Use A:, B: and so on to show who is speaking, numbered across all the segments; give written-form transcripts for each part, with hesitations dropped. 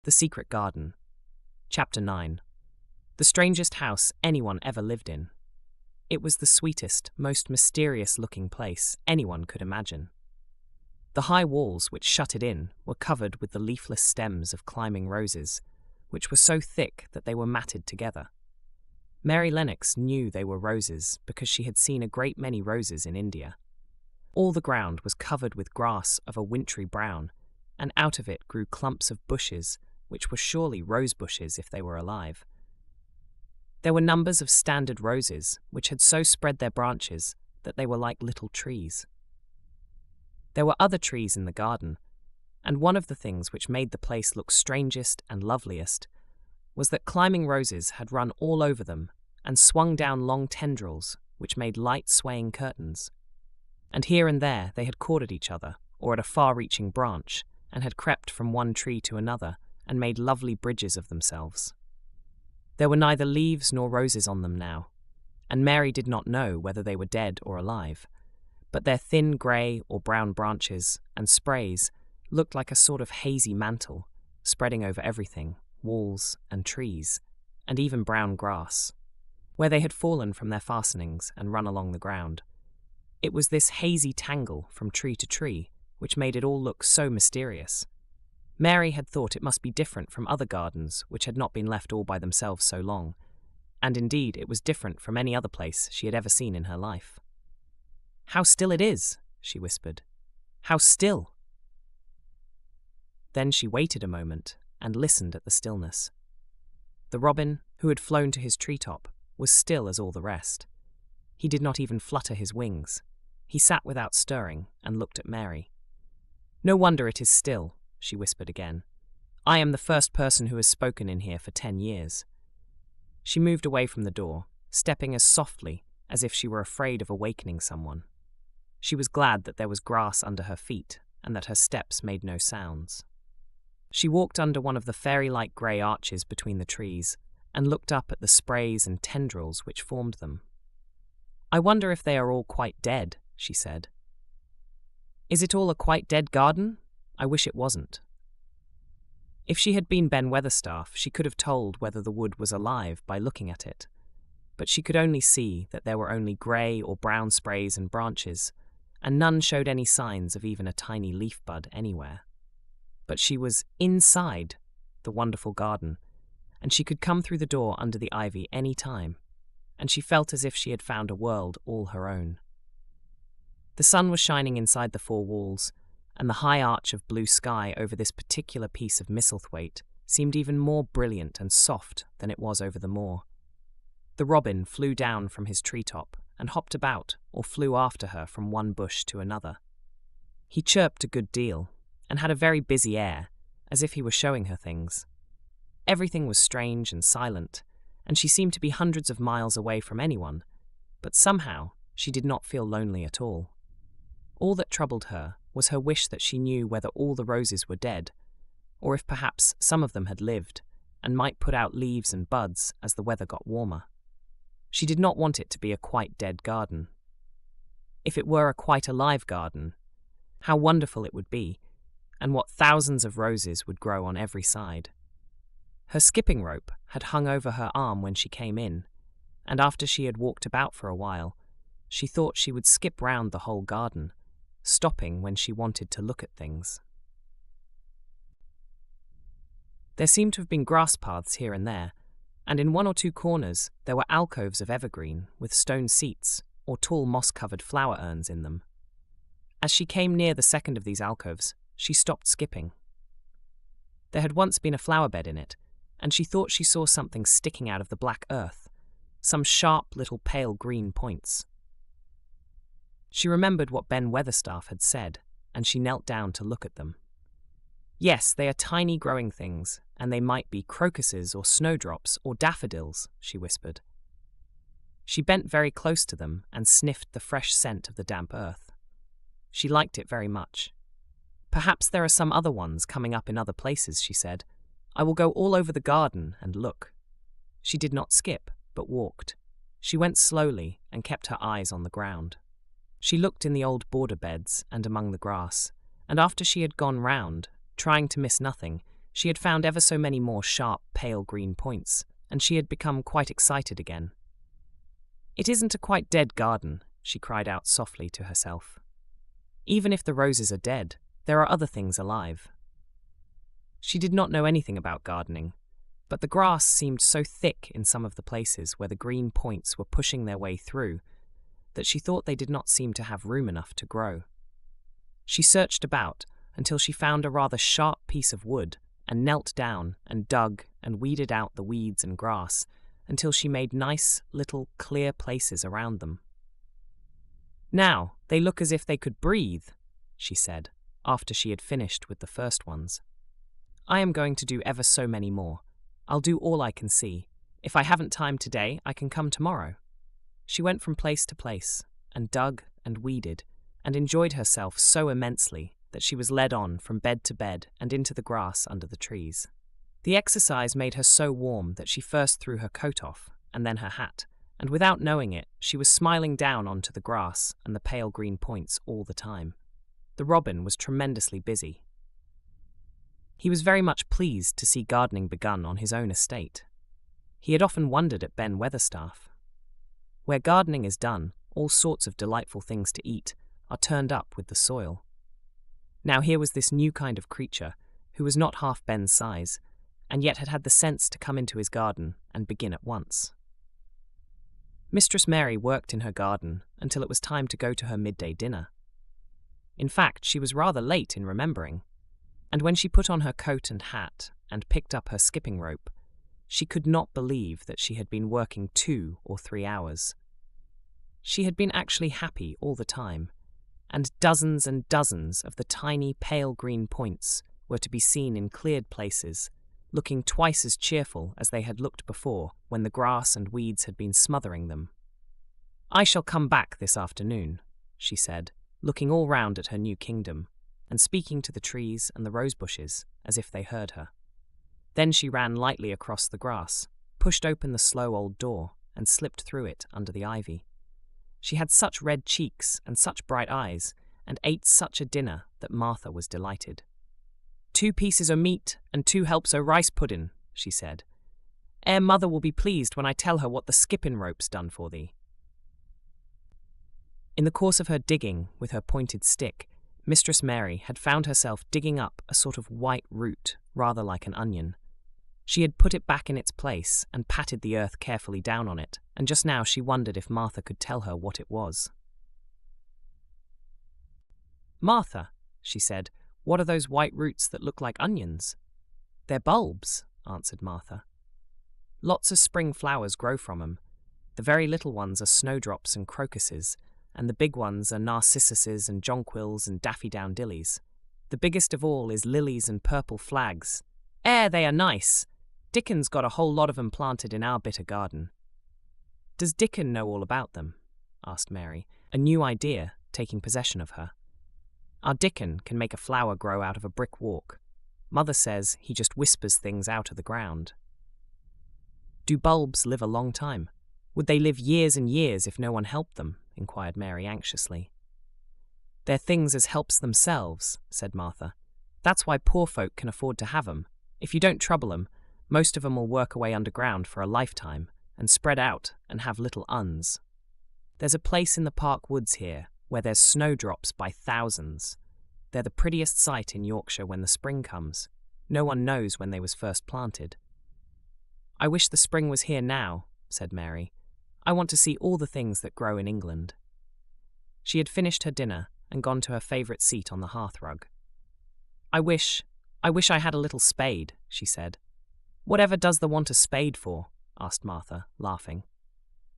A: The Secret Garden. Chapter 9. The strangest house anyone ever lived in. It was the sweetest, most mysterious-looking place anyone could imagine. The high walls which shut it in were covered with the leafless stems of climbing roses, which were so thick that they were matted together. Mary Lennox knew they were roses because she had seen a great many roses in India. All the ground was covered with grass of a wintry brown, and out of it grew clumps of bushes, which were surely rose bushes if they were alive. There were numbers of standard roses, which had so spread their branches that they were like little trees. There were other trees in the garden, and one of the things which made the place look strangest and loveliest was that climbing roses had run all over them and swung down long tendrils which made light swaying curtains. And here and there they had caught at each other or at a far-reaching branch and had crept from one tree to another and made lovely bridges of themselves. There were neither leaves nor roses on them now, and Mary did not know whether they were dead or alive, but their thin grey or brown branches and sprays looked like a sort of hazy mantle, spreading over everything, walls and trees, and even brown grass, where they had fallen from their fastenings and run along the ground. It was this hazy tangle from tree to tree which made it all look so mysterious. Mary had thought it must be different from other gardens which had not been left all by themselves so long, and indeed it was different from any other place she had ever seen in her life. "How still it is," she whispered. "How still!" Then she waited a moment and listened at the stillness. The robin, who had flown to his treetop, was still as all the rest. He did not even flutter his wings. He sat without stirring and looked at Mary. "No wonder it is still," she whispered again. "I am the first person who has spoken in here for 10 years. She moved away from the door, stepping as softly as if she were afraid of awakening someone. She was glad that there was grass under her feet and that her steps made no sounds. She walked under one of the fairy-like grey arches between the trees and looked up at the sprays and tendrils which formed them. "I wonder if they are all quite dead," she said. "Is it all a quite dead garden? I wish it wasn't." If she had been Ben Weatherstaff, she could have told whether the wood was alive by looking at it, but she could only see that there were only grey or brown sprays and branches, and none showed any signs of even a tiny leaf bud anywhere. But she was inside the wonderful garden, and she could come through the door under the ivy any time, and she felt as if she had found a world all her own. The sun was shining inside the 4 walls, and the high arch of blue sky over this particular piece of Misselthwaite seemed even more brilliant and soft than it was over the moor. The robin flew down from his treetop and hopped about or flew after her from one bush to another. He chirped a good deal and had a very busy air, as if he were showing her things. Everything was strange and silent, and she seemed to be hundreds of miles away from anyone, but somehow she did not feel lonely at all. All that troubled her was her wish that she knew whether all the roses were dead, or if perhaps some of them had lived and might put out leaves and buds as the weather got warmer. She did not want it to be a quite dead garden. If it were a quite alive garden, how wonderful it would be, and what thousands of roses would grow on every side. Her skipping rope had hung over her arm when she came in, and after she had walked about for a while, she thought she would skip round the whole garden, stopping when she wanted to look at things. There seemed to have been grass paths here and there, and in 1 or 2 corners there were alcoves of evergreen with stone seats or tall moss-covered flower urns in them. As she came near the second of these alcoves, she stopped skipping. There had once been a flower bed in it, and she thought she saw something sticking out of the black earth, some sharp little pale green points. She remembered what Ben Weatherstaff had said, and she knelt down to look at them. "Yes, they are tiny growing things, and they might be crocuses or snowdrops or daffodils," she whispered. She bent very close to them and sniffed the fresh scent of the damp earth. She liked it very much. "Perhaps there are some other ones coming up in other places," she said. "I will go all over the garden and look." She did not skip, but walked. She went slowly and kept her eyes on the ground. She looked in the old border beds and among the grass, and after she had gone round, trying to miss nothing, She had found ever so many more sharp, pale green points, and she had become quite excited again. "It isn't a quite dead garden," she cried out softly to herself. "Even if the roses are dead, there are other things alive." She did not know anything about gardening, but the grass seemed so thick in some of the places where the green points were pushing their way through that she thought they did not seem to have room enough to grow. She searched about until she found a rather sharp piece of wood and knelt down and dug and weeded out the weeds and grass until she made nice, little, clear places around them. "Now, they look as if they could breathe," she said, after she had finished with the first ones. "I am going to do ever so many more. I'll do all I can see. If I haven't time today, I can come tomorrow." She went from place to place, and dug and weeded, and enjoyed herself so immensely that she was led on from bed to bed and into the grass under the trees. The exercise made her so warm that she first threw her coat off, and then her hat, and without knowing it, she was smiling down onto the grass and the pale green points all the time. The robin was tremendously busy. He was very much pleased to see gardening begun on his own estate. He had often wondered at Ben Weatherstaff. Where gardening is done, all sorts of delightful things to eat are turned up with the soil. Now here was this new kind of creature, who was not half Ben's size, and yet had had the sense to come into his garden and begin at once. Mistress Mary worked in her garden until it was time to go to her midday dinner. In fact, she was rather late in remembering, and when she put on her coat and hat and picked up her skipping rope, she could not believe that she had been working 2 or 3 hours. She had been actually happy all the time, and dozens of the tiny pale green points were to be seen in cleared places, looking twice as cheerful as they had looked before when the grass and weeds had been smothering them. "I shall come back this afternoon," she said, looking all round at her new kingdom, and speaking to the trees and the rose bushes as if they heard her. Then she ran lightly across the grass, pushed open the slow old door, and slipped through it under the ivy. She had such red cheeks and such bright eyes, and ate such a dinner that Martha was delighted. "2 pieces o' meat and 2 helps o' rice pudding," she said. Mother will be pleased when I tell her what the skipping rope's done for thee." In the course of her digging with her pointed stick, Mistress Mary had found herself digging up a sort of white root, rather like an onion. She had put it back in its place and patted the earth carefully down on it, and just now she wondered if Martha could tell her what it was. "Martha," she said, "what are those white roots that look like onions?" "They're bulbs," answered Martha. "Lots of spring flowers grow from 'em. The very little ones are snowdrops and crocuses, and the big ones are narcissuses and jonquils and daffydowndillies. The biggest of all is lilies and purple flags. They are nice. Dickon's got a whole lot of 'em planted in our bit of garden." "Does Dickon know all about them?" asked Mary, a new idea taking possession of her. "Our Dickon can make a flower grow out of a brick walk. Mother says he just whispers things out of the ground." "Do bulbs live a long time? Would they live years and years if no one helped them?" inquired Mary anxiously. "They're things as helps themselves," said Martha. "That's why poor folk can afford to have 'em. If you don't trouble 'em, most of 'em will work away underground for a lifetime and spread out and have little uns. There's a place in the park woods here where there's snowdrops by thousands. They're the prettiest sight in Yorkshire when the spring comes. No one knows when they was first planted." "I wish the spring was here now," said Mary. "I want to see all the things that grow in England." She had finished her dinner and gone to her favourite seat on the hearthrug. I wish I had a little spade," she said. "Whatever does the want a spade for?" asked Martha, laughing.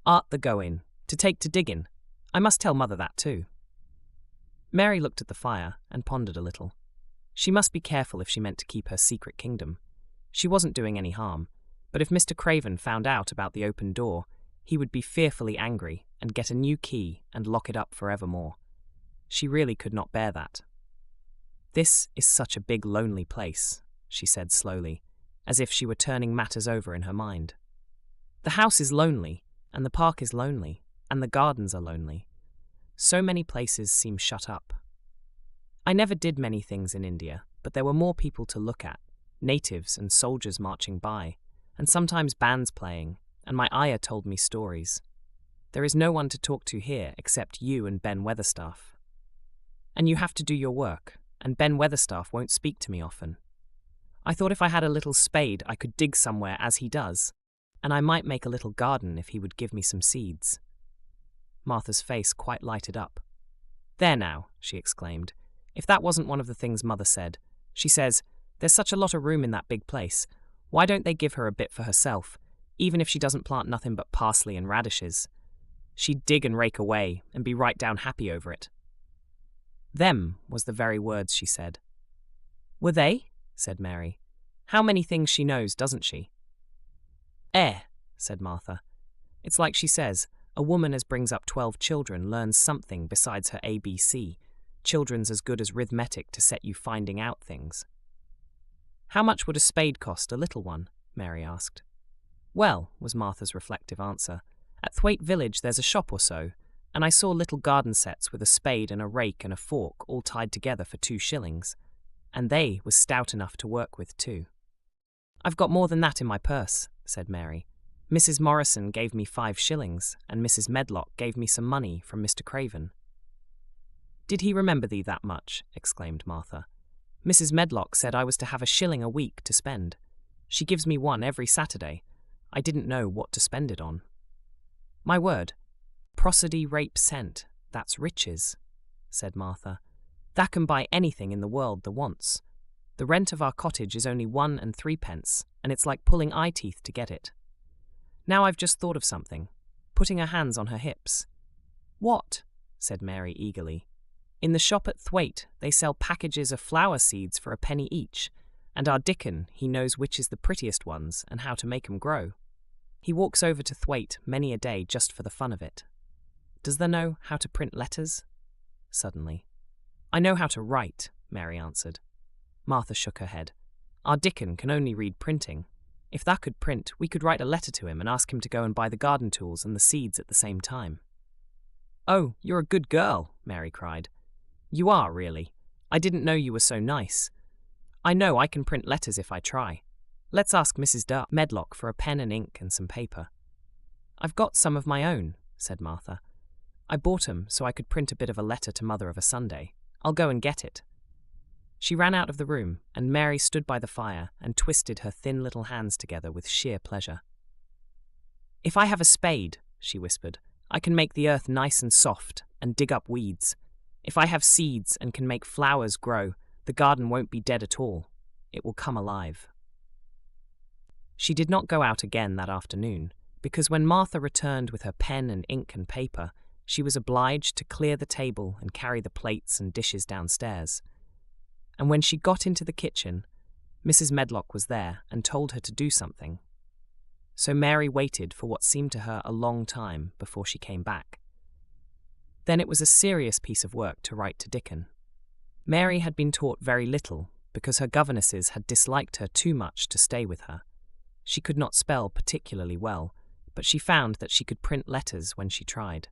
A: "Art the goin' to take to diggin'? I must tell Mother that too." Mary looked at the fire and pondered a little. She must be careful if she meant to keep her secret kingdom. She wasn't doing any harm, but if Mr. Craven found out about the open door, he would be fearfully angry and get a new key and lock it up forevermore. She really could not bear that. "This is such a big, lonely place," she said slowly, as if she were turning matters over in her mind. "The house is lonely, and the park is lonely, and the gardens are lonely. So many places seem shut up. I never did many things in India, but there were more people to look at. natives and soldiers marching by, and sometimes bands playing, and my ayah told me stories. There is no one to talk to here except you and Ben Weatherstaff. And you have to do your work, and Ben Weatherstaff won't speak to me often. I thought if I had a little spade I could dig somewhere as he does, and I might make a little garden if he would give me some seeds." Martha's face quite lighted up. "There now," she exclaimed. "If that wasn't one of the things Mother said. She says, there's such a lot of room in that big place. Why don't they give her a bit for herself, even if she doesn't plant nothing but parsley and radishes? She'd dig and rake away and be right down happy over it." "Them" was the very words she said. "Were they?" said Mary. "How many things she knows, doesn't she?" Said Martha. "It's like she says, a woman as brings up 12 children learns something besides her ABC. Children's as good as arithmetic to set you finding out things." "How much would a spade cost, a little one?" Mary asked. "Well," was Martha's reflective answer, "at Thwaite Village there's a shop or so, and I saw little garden sets with a spade and a rake and a fork all tied together for 2 shillings. And they was stout enough to work with too." "I've got more than that in my purse," said Mary. "Mrs. Morrison gave me 5 shillings, and Mrs. Medlock gave me some money from Mr. Craven." "Did he remember thee that much?" exclaimed Martha. "Mrs. Medlock said I was to have 1 shilling a week to spend. She gives me 1 every Saturday. I didn't know what to spend it on." "My word, prosody rape scent, that's riches," said Martha. "That can buy anything in the world the wants. The rent of our cottage is only 1 and 3 pence, and it's like pulling eye teeth to get it. Now I've just thought of something, putting her hands on her hips." "What?" said Mary eagerly. "In the shop at Thwaite they sell packages of flower seeds for 1 penny each, and our Dickon, he knows which is the prettiest ones and how to make 'em grow. He walks over to Thwaite many a day just for the fun of it. Does thou know how to print letters?" Suddenly. "I know how to write," Mary answered. Martha shook her head. "Our Dickon can only read printing. If that could print, we could write a letter to him and ask him to go and buy the garden tools and the seeds at the same time." "Oh, you're a good girl," Mary cried. "You are, really. I didn't know you were so nice. I know I can print letters if I try. Let's ask Mrs. Medlock for a pen and ink and some paper." "I've got some of my own," said Martha. "I bought 'em so I could print a bit of a letter to Mother of a Sunday. I'll go and get it." She ran out of the room, and Mary stood by the fire and twisted her thin little hands together with sheer pleasure. "If I have a spade," she whispered, "I can make the earth nice and soft and dig up weeds. If I have seeds and can make flowers grow, the garden won't be dead at all. It will come alive." She did not go out again that afternoon, because when Martha returned with her pen and ink and paper, she was obliged to clear the table and carry the plates and dishes downstairs. And when she got into the kitchen, Mrs. Medlock was there and told her to do something. So Mary waited for what seemed to her a long time before she came back. Then it was a serious piece of work to write to Dickon. Mary had been taught very little because her governesses had disliked her too much to stay with her. She could not spell particularly well, but she found that she could print letters when she tried.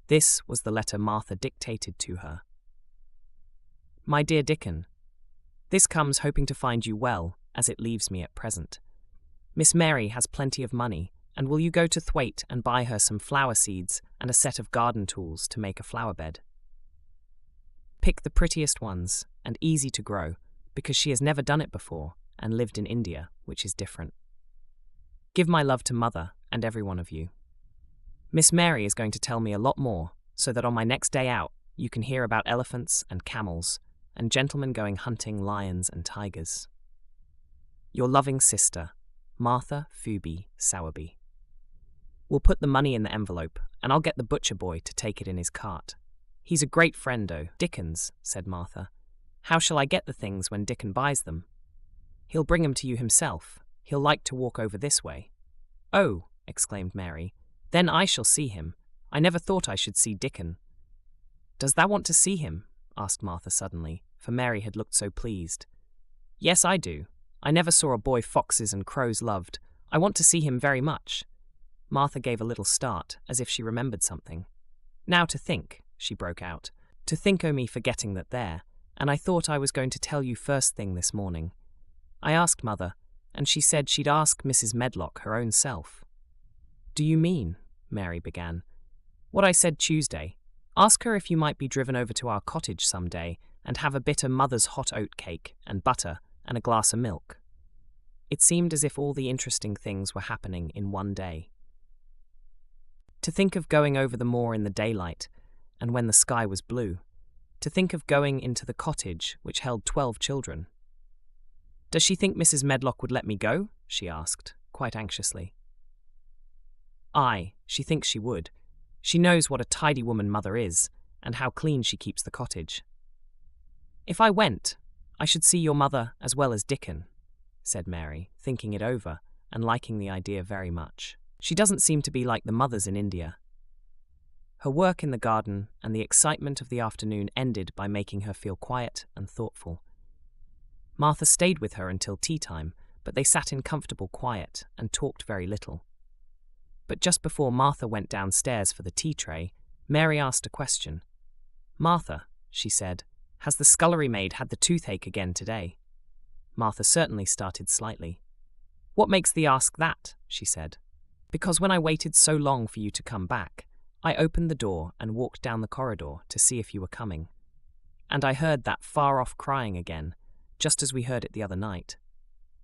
A: This was the letter Martha dictated to her. "My dear Dickon, this comes hoping to find you well, as it leaves me at present. Miss Mary has plenty of money, and will you go to Thwaite and buy her some flower seeds and a set of garden tools to make a flower bed? Pick the prettiest ones, and easy to grow, because she has never done it before and lived in India, which is different. Give my love to Mother and every one of you. Miss Mary is going to tell me a lot more, so that on my next day out you can hear about elephants and camels, and gentlemen going hunting lions and tigers. Your loving sister, Martha Phoebe Sowerby. We'll put the money in the envelope, and I'll get the butcher boy to take it in his cart. He's a great friend, Dickens, said Martha. How shall I get the things when Dickon buys them? He'll bring 'em to you himself. He'll like to walk over this way. Oh, exclaimed Mary, then I shall see him. I never thought I should see Dickon. Does thou want to see him? Asked Martha suddenly, for Mary had looked so pleased. Yes, I do. I never saw a boy foxes and crows loved. I want to see him very much. Martha gave a little start, as if she remembered something. Now to think, she broke out, to think o' me forgetting that there, and I thought I was going to tell you first thing this morning. I asked Mother, and she said she'd ask Mrs. Medlock her own self. Do you mean, Mary began, what I said Tuesday? Ask her if you might be driven over to our cottage some day and have a bit of Mother's hot oat cake and butter and a glass of milk. It seemed as if all the interesting things were happening in one day. To think of going over the moor in the daylight and when the sky was blue. To think of going into the cottage which held 12 children. Does she think Mrs. Medlock would let me go? She asked, quite anxiously. Aye, she thinks she would. She knows what a tidy woman Mother is, and how clean she keeps the cottage. If I went, I should see your mother as well as Dickon, said Mary, thinking it over and liking the idea very much. She doesn't seem to be like the mothers in India. Her work in the garden and the excitement of the afternoon ended by making her feel quiet and thoughtful. Martha stayed with her until tea time, but they sat in comfortable quiet and talked very little. But just before Martha went downstairs for the tea tray, Mary asked a question. Martha, she said, has the scullery maid had the toothache again today? Martha certainly started slightly. What makes thee ask that? She said. Because when I waited so long for you to come back, I opened the door and walked down the corridor to see if you were coming. And I heard that far-off crying again, just as we heard it the other night.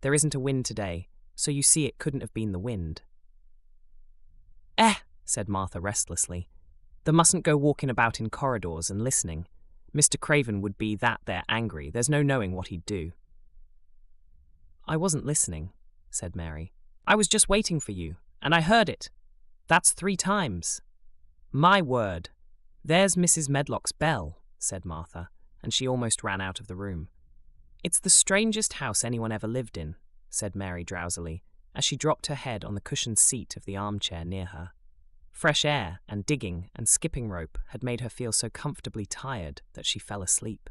A: There isn't a wind today, so you see it couldn't have been the wind. Said Martha restlessly. Thou mustn't go walking about in corridors and listening. Mr. Craven would be that there angry, there's no knowing what he'd do. I wasn't listening, said Mary. I was just waiting for you, and I heard it. That's 3 times. My word. There's Mrs. Medlock's bell, said Martha, and she almost ran out of the room. It's the strangest house anyone ever lived in, said Mary drowsily, as she dropped her head on the cushioned seat of the armchair near her. Fresh air and digging and skipping rope had made her feel so comfortably tired that she fell asleep.